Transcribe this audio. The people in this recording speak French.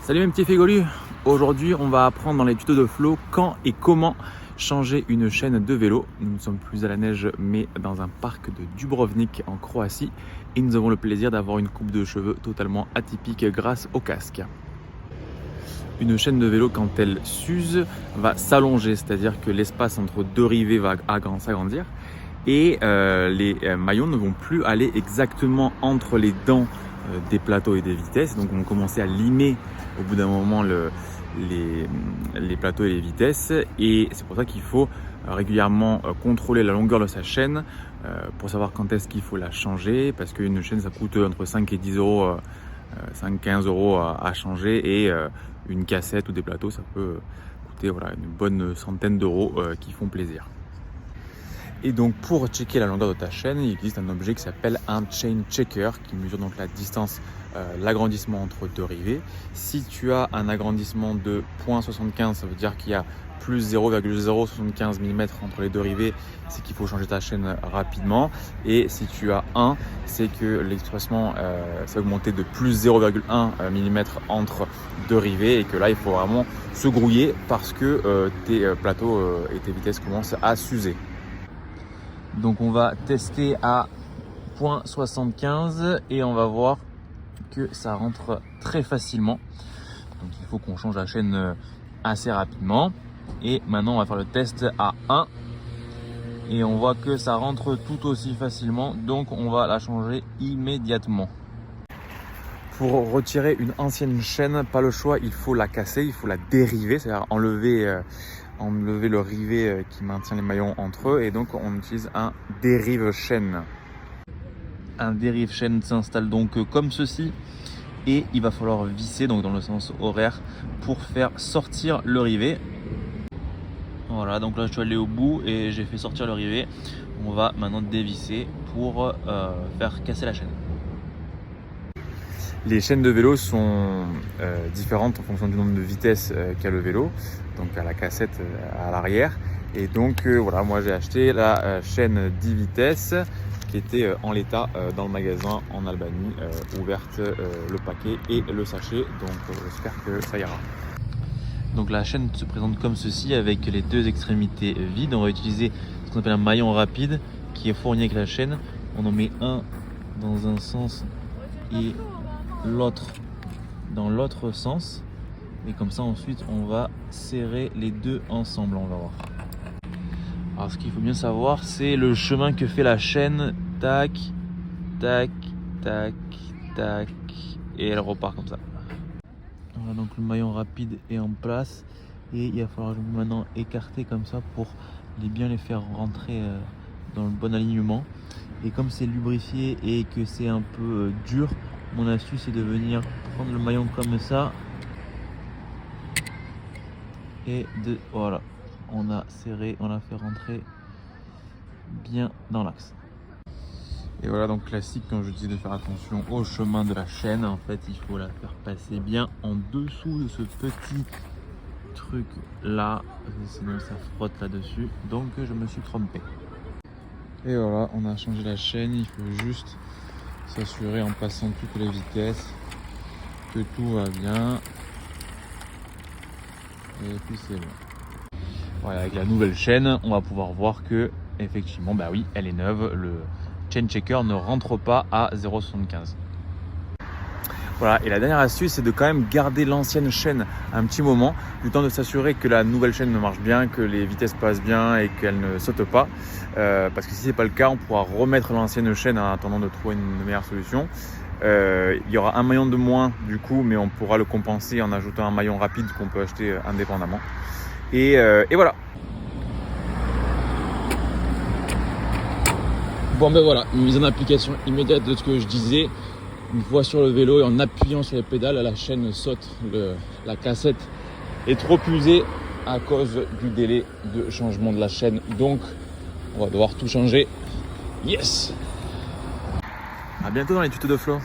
Salut mes petits fégolus. Aujourd'hui on va apprendre dans les tutos de Flo quand et comment changer une chaîne de vélo. Nous ne sommes plus à la neige mais dans un parc de Dubrovnik en Croatie et nous avons le plaisir d'avoir une coupe de cheveux totalement atypique grâce au casque. Une chaîne de vélo, quand elle s'use, va s'allonger, c'est-à-dire que l'espace entre deux rivets va s'agrandir et les maillons ne vont plus aller exactement entre les dents des plateaux et des vitesses. Donc on va commencer à limer au bout d'un moment les plateaux et les vitesses, et c'est pour ça qu'il faut régulièrement contrôler la longueur de sa chaîne pour savoir quand est-ce qu'il faut la changer, parce qu'une chaîne ça coûte entre 5 et 10 euros, 5-15 euros à changer, et une cassette ou des plateaux ça peut coûter une bonne centaine d'euros qui font plaisir. Et donc pour checker la longueur de ta chaîne, il existe un objet qui s'appelle un chain checker qui mesure donc la distance, l'agrandissement entre deux rivets. Si tu as un agrandissement de 0,75, ça veut dire qu'il y a plus 0,075 mm entre les deux rivets, c'est qu'il faut changer ta chaîne rapidement. Et si tu as 1, c'est que l'espacement s'est augmenté de plus 0,1 mm entre deux rivets et que là il faut vraiment se grouiller parce que tes plateaux et tes vitesses commencent à s'user. Donc on va tester à 0,75 et on va voir que ça rentre très facilement. Donc il faut qu'on change la chaîne assez rapidement. Et maintenant on va faire le test à 1 et on voit que ça rentre tout aussi facilement, donc on va la changer immédiatement. Pour retirer une ancienne chaîne, pas le choix, il faut la casser, il faut la dériver, c'est-à-dire enlever le rivet qui maintient les maillons entre eux, et donc on utilise un dérive-chaîne. Un dérive-chaîne s'installe donc comme ceci et il va falloir visser donc dans le sens horaire pour faire sortir le rivet. Voilà, donc là je suis allé au bout et j'ai fait sortir le rivet. On va maintenant dévisser pour faire casser la chaîne. Les chaînes de vélo sont différentes en fonction du nombre de vitesses qu'a le vélo, donc à la cassette à l'arrière. Et donc voilà, moi j'ai acheté la chaîne 10 vitesses qui était en l'état dans le magasin en Albanie, ouverte le paquet et le sachet, donc j'espère que ça ira. Donc la chaîne se présente comme ceci avec les deux extrémités vides. On va utiliser ce qu'on appelle un maillon rapide qui est fourni avec la chaîne. On en met un dans un sens et l'autre dans l'autre sens, et comme ça ensuite on va serrer les deux ensemble, on va voir. Alors ce qu'il faut bien savoir, c'est le chemin que fait la chaîne, tac tac tac tac, et elle repart comme ça. Voilà, donc le maillon rapide est en place et il va falloir maintenant écarter comme ça pour bien les faire rentrer dans le bon alignement. Et comme c'est lubrifié et que c'est un peu dur, mon astuce c'est de venir prendre le maillon comme ça et voilà, on a serré, on l'a fait rentrer bien dans l'axe. Et voilà, donc classique, quand je dis de faire attention au chemin de la chaîne, en fait il faut la faire passer bien en dessous de ce petit truc là, sinon ça frotte là dessus, donc je me suis trompé. Et voilà, on a changé la chaîne, il faut juste s'assurer en passant toutes les vitesses que tout va bien, et puis c'est bon. Voilà, avec la nouvelle chaîne on va pouvoir voir que effectivement bah oui, elle est neuve, le chain checker ne rentre pas à 0,75. Voilà, et la dernière astuce c'est de quand même garder l'ancienne chaîne un petit moment, du temps de s'assurer que la nouvelle chaîne marche bien, que les vitesses passent bien et qu'elle ne saute pas, parce que si c'est pas le cas, on pourra remettre l'ancienne chaîne en attendant de trouver une meilleure solution. Il y aura un maillon de moins du coup, mais on pourra le compenser en ajoutant un maillon rapide qu'on peut acheter indépendamment. Et voilà. Bon ben voilà, une mise en application immédiate de ce que je disais. Une fois sur le vélo et en appuyant sur les pédales, la chaîne saute, la cassette est trop usée à cause du délai de changement de la chaîne. Donc on va devoir tout changer. Yes! À bientôt dans les tutos de Flo.